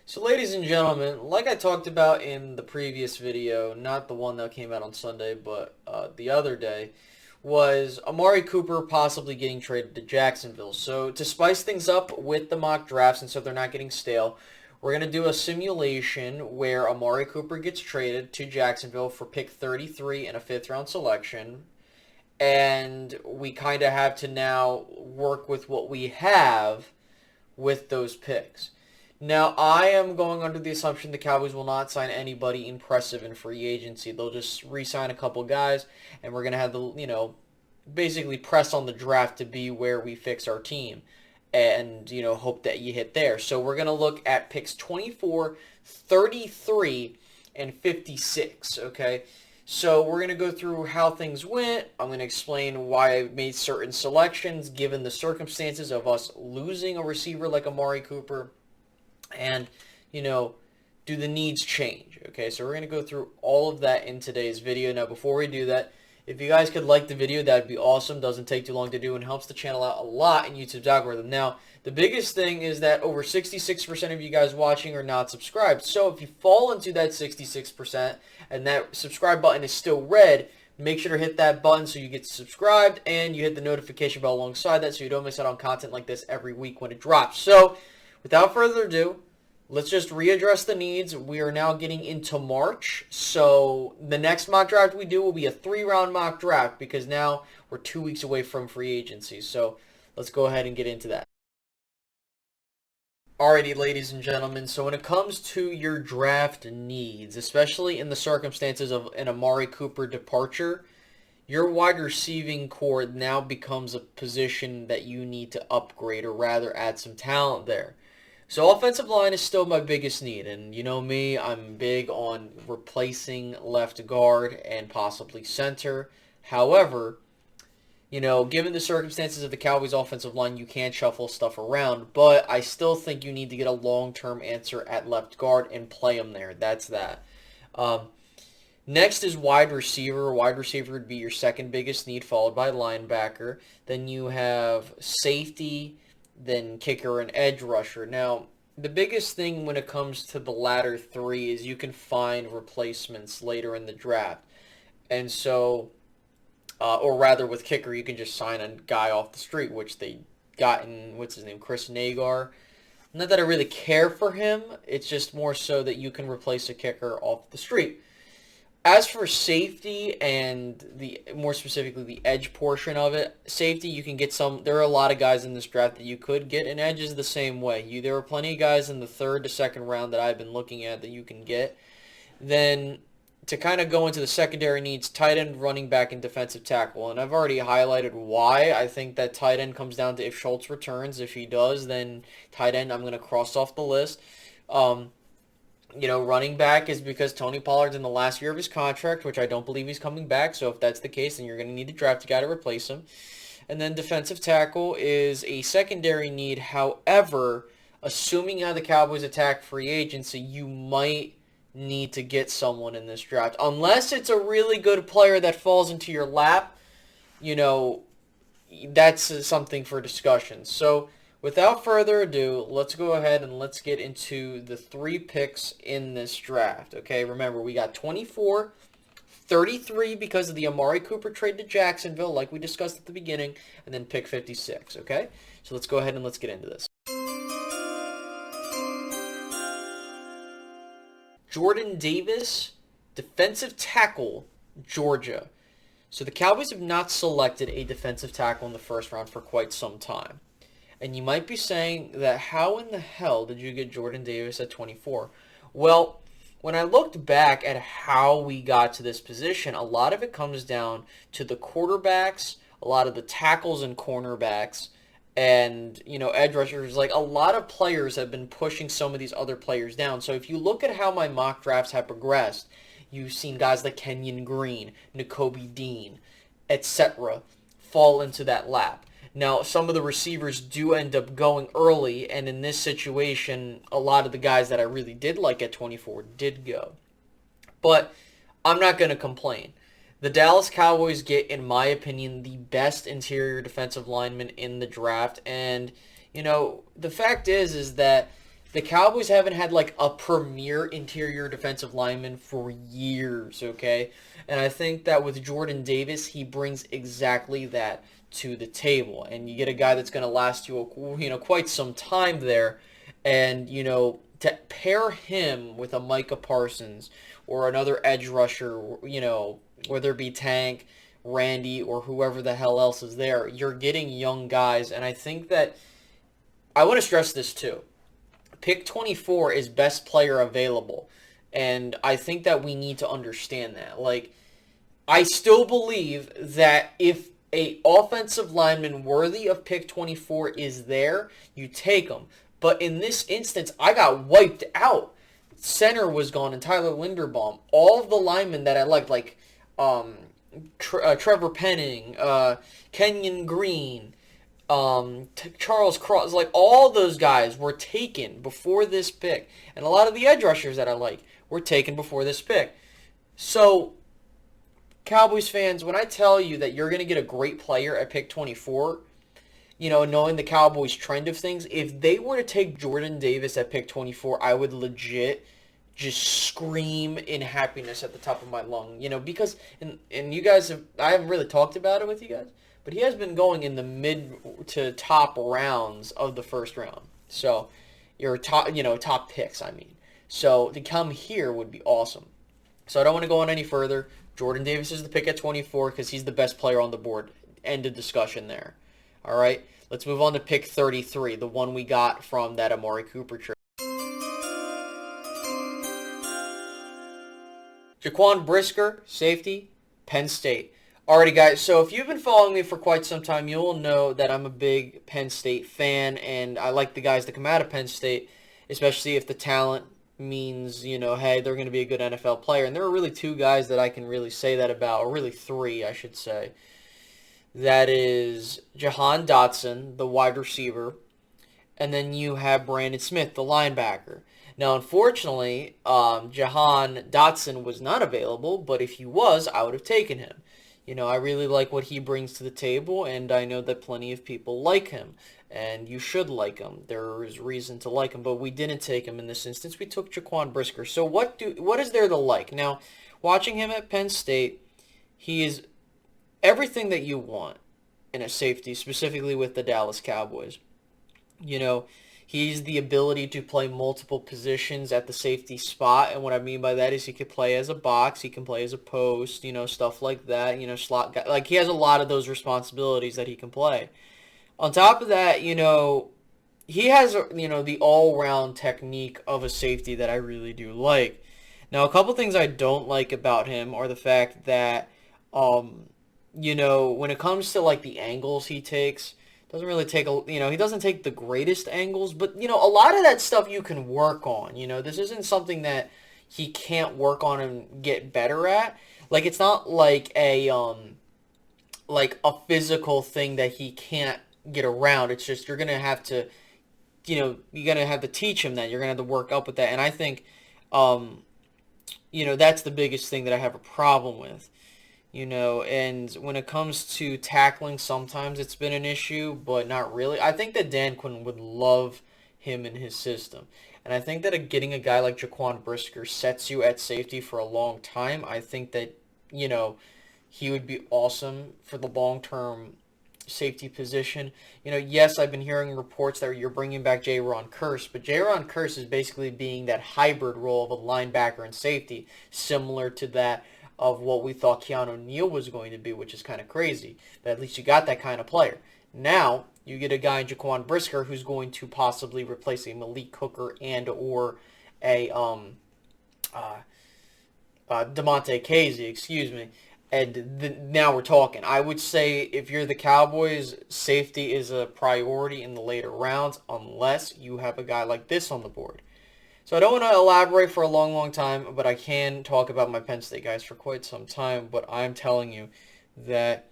So ladies and gentlemen, like I talked about in the previous video, not the one that came out on Sunday, but the other day, was Amari Cooper possibly getting traded to Jacksonville. So to spice things up with the mock drafts and so they're not getting stale, we're going to do a simulation where Amari Cooper gets traded to Jacksonville for pick 33 and a 5th round selection. And we kind of have to now work with what we have with those picks. Now, I am going under the assumption the Cowboys will not sign anybody impressive in free agency. They'll just re-sign a couple guys, and we're going to have the, basically press on the draft to be where we fix our team and, hope that you hit there. So we're going to look at picks 24, 33, and 56, okay? So we're going to go through how things went. I'm going to explain why I made certain selections given the circumstances of us losing a receiver like Amari Cooper. And, do the needs change? Okay, so we're going to go through all of that in today's video. Now, before we do that, if you guys could like the video, that would be awesome. Doesn't take too long to do and helps the channel out a lot in YouTube's algorithm. Now, the biggest thing is that over 66% of you guys watching are not subscribed. So if you fall into that 66% and that subscribe button is still red, make sure to hit that button so you get subscribed and you hit the notification bell alongside that so you don't miss out on content like this every week when it drops. So, without further ado, let's just readdress the needs. We are now getting into March, so the next mock draft we do will be a 3-round mock draft because now we're 2 weeks away from free agency. So let's go ahead and get into that. Alrighty, ladies and gentlemen, so when it comes to your draft needs, especially in the circumstances of an Amari Cooper departure, your wide receiving core now becomes a position that you need to upgrade or rather add some talent there. So offensive line is still my biggest need, and you know me, I'm big on replacing left guard and possibly center. However, given the circumstances of the Cowboys offensive line, you can shuffle stuff around, but I still think you need to get a long-term answer at left guard and play him there. That's that. Next is wide receiver. Wide receiver would be your second biggest need, followed by linebacker. Then you have safety, then kicker and edge rusher. Now, the biggest thing when it comes to the latter three is you can find replacements later in the draft. And so, or rather with kicker, you can just sign a guy off the street, which they got in, what's his name, Chris Nagar. Not that I really care for him. It's just more so that you can replace a kicker off the street. As for safety and more specifically the edge portion of it, safety you can get some. There are a lot of guys in this draft that you could get, and edge is the same way. There are plenty of guys in the 3rd to 2nd round that I've been looking at that you can get. Then to kind of go into the secondary needs, tight end, running back, and defensive tackle. And I've already highlighted why I think that tight end comes down to if Schultz returns. If he does, then tight end I'm going to cross off the list. Running back is because Tony Pollard's in the last year of his contract, which I don't believe he's coming back. So if that's the case, then you're going to need to draft a guy to replace him. And then defensive tackle is a secondary need. However, assuming how the Cowboys attack free agency, you might need to get someone in this draft. Unless it's a really good player that falls into your lap, that's something for discussion. So without further ado, let's go ahead and let's get into the 3 picks in this draft. Okay, remember, we got 24, 33 because of the Amari Cooper trade to Jacksonville, like we discussed at the beginning, and then pick 56, okay? So let's go ahead and let's get into this. Jordan Davis, defensive tackle, Georgia. So the Cowboys have not selected a defensive tackle in the 1st round for quite some time. And you might be saying that how in the hell did you get Jordan Davis at 24? Well, when I looked back at how we got to this position, a lot of it comes down to the quarterbacks, a lot of the tackles and cornerbacks, and, edge rushers. Like, a lot of players have been pushing some of these other players down. So if you look at how my mock drafts have progressed, you've seen guys like Kenyon Green, Nakobe Dean, etc. fall into that lap. Now, some of the receivers do end up going early, and in this situation, a lot of the guys that I really did like at 24 did go. But I'm not going to complain. The Dallas Cowboys get, in my opinion, the best interior defensive lineman in the draft, and, the fact is that The Cowboys haven't had like a premier interior defensive lineman for years, okay? And I think that with Jordan Davis, he brings exactly that to the table. And you get a guy that's going to last quite some time there. And, to pair him with a Micah Parsons or another edge rusher, whether it be Tank, Randy, or whoever the hell else is there, you're getting young guys. And I think that I want to stress this too. Pick 24 is best player available. And I think that we need to understand that. Like, I still believe that if a offensive lineman worthy of pick 24 is there, you take him. But in this instance, I got wiped out. Center was gone and Tyler Linderbaum. All of the linemen that I liked, like Trevor Penning, Kenyon Green, Charles Cross, like all those guys were taken before this pick. And a lot of the edge rushers that I like were taken before this pick. So, Cowboys fans, when I tell you that you're going to get a great player at pick 24, knowing the Cowboys trend of things, if they were to take Jordan Davis at pick 24, I would legit just scream in happiness at the top of my lung, because, and you guys I haven't really talked about it with you guys, but he has been going in the mid to top rounds of the first round. So, your top picks, I mean. So, to come here would be awesome. So, I don't want to go on any further. Jordan Davis is the pick at 24 because he's the best player on the board. End of discussion there. All right, let's move on to pick 33, the one we got from that Amari Cooper trade. Jaquan Brisker, safety, Penn State. Alrighty, guys, so if you've been following me for quite some time, you'll know that I'm a big Penn State fan, and I like the guys that come out of Penn State, especially if the talent means, hey, they're going to be a good NFL player. And there are really two guys that I can really say that about, or really three, I should say. That is Jahan Dotson, the wide receiver, and then you have Brandon Smith, the linebacker. Now, unfortunately, Jahan Dotson was not available, but if he was, I would have taken him. I really like what he brings to the table, and I know that plenty of people like him, and you should like him. There is reason to like him, but we didn't take him in this instance. We took Jaquan Brisker. So what is there to like? Now, watching him at Penn State, he is everything that you want in a safety, specifically with the Dallas Cowboys. He's the ability to play multiple positions at the safety spot, and what I mean by that is he could play as a box, he can play as a post, stuff like that, slot guy. Like, he has a lot of those responsibilities that he can play. On top of that, he has, the all-round technique of a safety that I really do like. Now, a couple things I don't like about him are the fact that, when it comes to, like, the angles he takes, doesn't really take he doesn't take the greatest angles, but, a lot of that stuff you can work on. This isn't something that he can't work on and get better at. Like, it's not like a physical thing that he can't get around. It's just you're going to have to, you're going to have to teach him that. You're going to have to work up with that. And I think, that's the biggest thing that I have a problem with. And when it comes to tackling, sometimes it's been an issue, but not really. I think that Dan Quinn would love him in his system. And I think that getting a guy like Jaquan Brisker sets you at safety for a long time. I think that, he would be awesome for the long-term safety position. Yes, I've been hearing reports that you're bringing back Jaron Kearse, but Jaron Kearse is basically being that hybrid role of a linebacker and safety, similar to that of what we thought Keanu Neal was going to be, which is kind of crazy. But at least you got that kind of player. Now, you get a guy in Jaquan Brisker who's going to possibly replace a Malik Hooker and or a DeMonte Casey, excuse me. And now we're talking. I would say if you're the Cowboys, safety is a priority in the later rounds unless you have a guy like this on the board. So I don't want to elaborate for a long, long time, but I can talk about my Penn State guys for quite some time. But I'm telling you that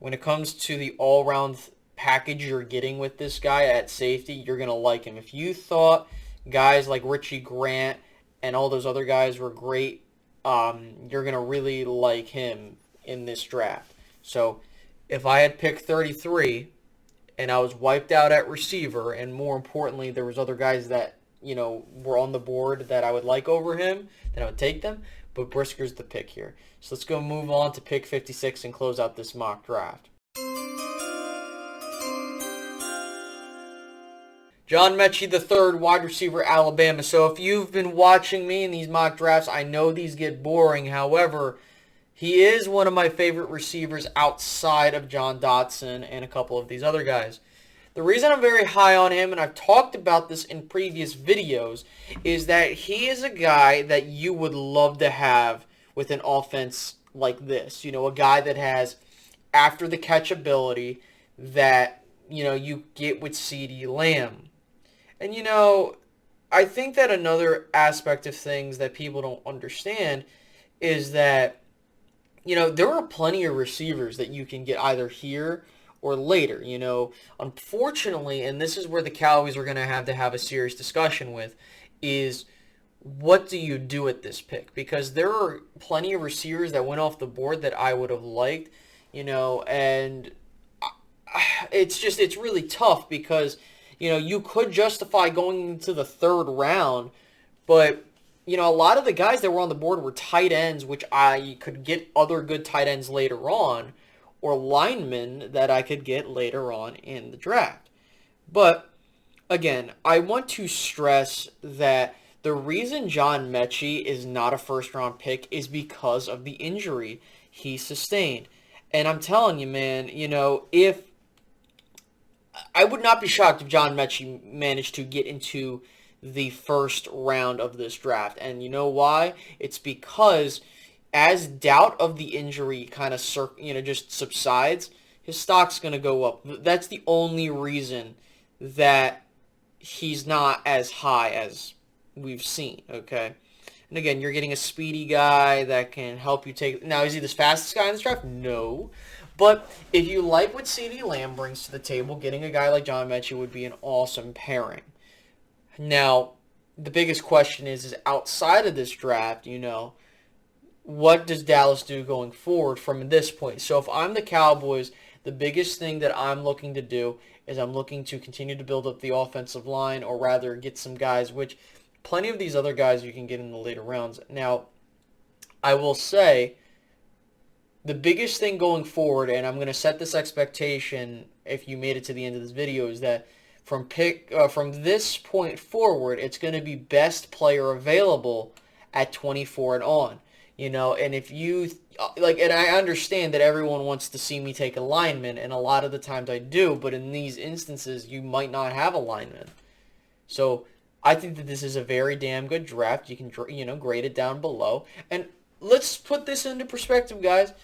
when it comes to the all-round package you're getting with this guy at safety, you're going to like him. If you thought guys like Richie Grant and all those other guys were great, you're going to really like him in this draft. So if I had picked 33 and I was wiped out at receiver, and more importantly, there was other guys that were on the board that I would like over him, then I would take them. But Brisker's the pick here. So let's go move on to pick 56 and close out this mock draft. John Mechie III, wide receiver, Alabama. So if you've been watching me in these mock drafts, I know these get boring. However, he is one of my favorite receivers outside of John Dotson and a couple of these other guys. The reason I'm very high on him, and I've talked about this in previous videos, is that he is a guy that you would love to have with an offense like this. A guy that has after the catch ability that, you get with CeeDee Lamb. And, I think that another aspect of things that people don't understand is that, there are plenty of receivers that you can get either here or later. Unfortunately, and this is where the Cowboys are going to have a serious discussion with, is what do you do at this pick? Because there are plenty of receivers that went off the board that I would have liked, and it's really tough because, you could justify going into the third round, but, a lot of the guys that were on the board were tight ends, which I could get other good tight ends later on, or linemen that I could get later on in the draft. But, again, I want to stress that the reason John Mechie is not a first-round pick is because of the injury he sustained. And I'm telling you, man, if I would not be shocked if John Mechie managed to get into the first round of this draft. And you know why? It's because as doubt of the injury kind of just subsides, his stock's going to go up. That's the only reason that he's not as high as we've seen, okay? And again, you're getting a speedy guy that can help you take... Now, is he the fastest guy in this draft? No. But if you like what CeeDee Lamb brings to the table, getting a guy like John Mechie would be an awesome pairing. Now, the biggest question is outside of this draft, what does Dallas do going forward from this point? So if I'm the Cowboys, the biggest thing that I'm looking to do is I'm looking to continue to build up the offensive line, or rather get some guys, which plenty of these other guys you can get in the later rounds. Now, I will say the biggest thing going forward, and I'm going to set this expectation if you made it to the end of this video, is that from this point forward, it's going to be best player available at 24 and on. And if you, and I understand that everyone wants to see me take a lineman, and a lot of the times I do, but in these instances, you might not have a lineman. So I think that this is a very damn good draft. You can, grade it down below. And let's put this into perspective, guys.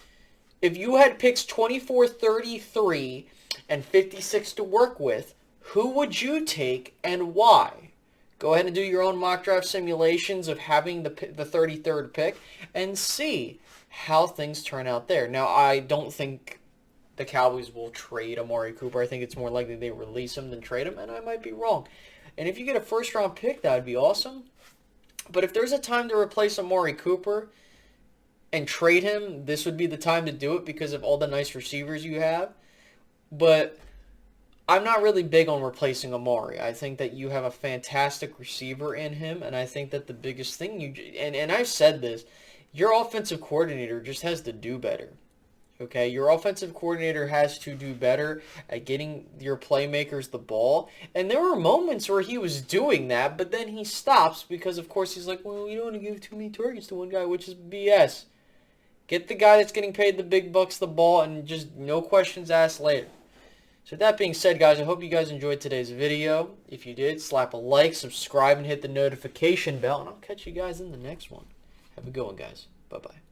If you had picks 24, 33, and 56 to work with, who would you take and why? Go ahead and do your own mock draft simulations of having the 33rd pick and see how things turn out there. Now, I don't think the Cowboys will trade Amari Cooper. I think it's more likely they release him than trade him, and I might be wrong. And if you get a first-round pick, that would be awesome. But if there's a time to replace Amari Cooper and trade him, this would be the time to do it because of all the nice receivers you have. But I'm not really big on replacing Amari. I think that you have a fantastic receiver in him, and I think that the biggest thing and I've said this, your offensive coordinator just has to do better. Okay, your offensive coordinator has to do better at getting your playmakers the ball. And there were moments where he was doing that, but then he stops because, of course, he's like, well, you don't want to give too many targets to one guy, which is BS. Get the guy that's getting paid the big bucks the ball and just no questions asked later. So that being said, guys, I hope you guys enjoyed today's video. If you did, slap a like, subscribe, and hit the notification bell, and I'll catch you guys in the next one. Have a good one, guys. Bye-bye.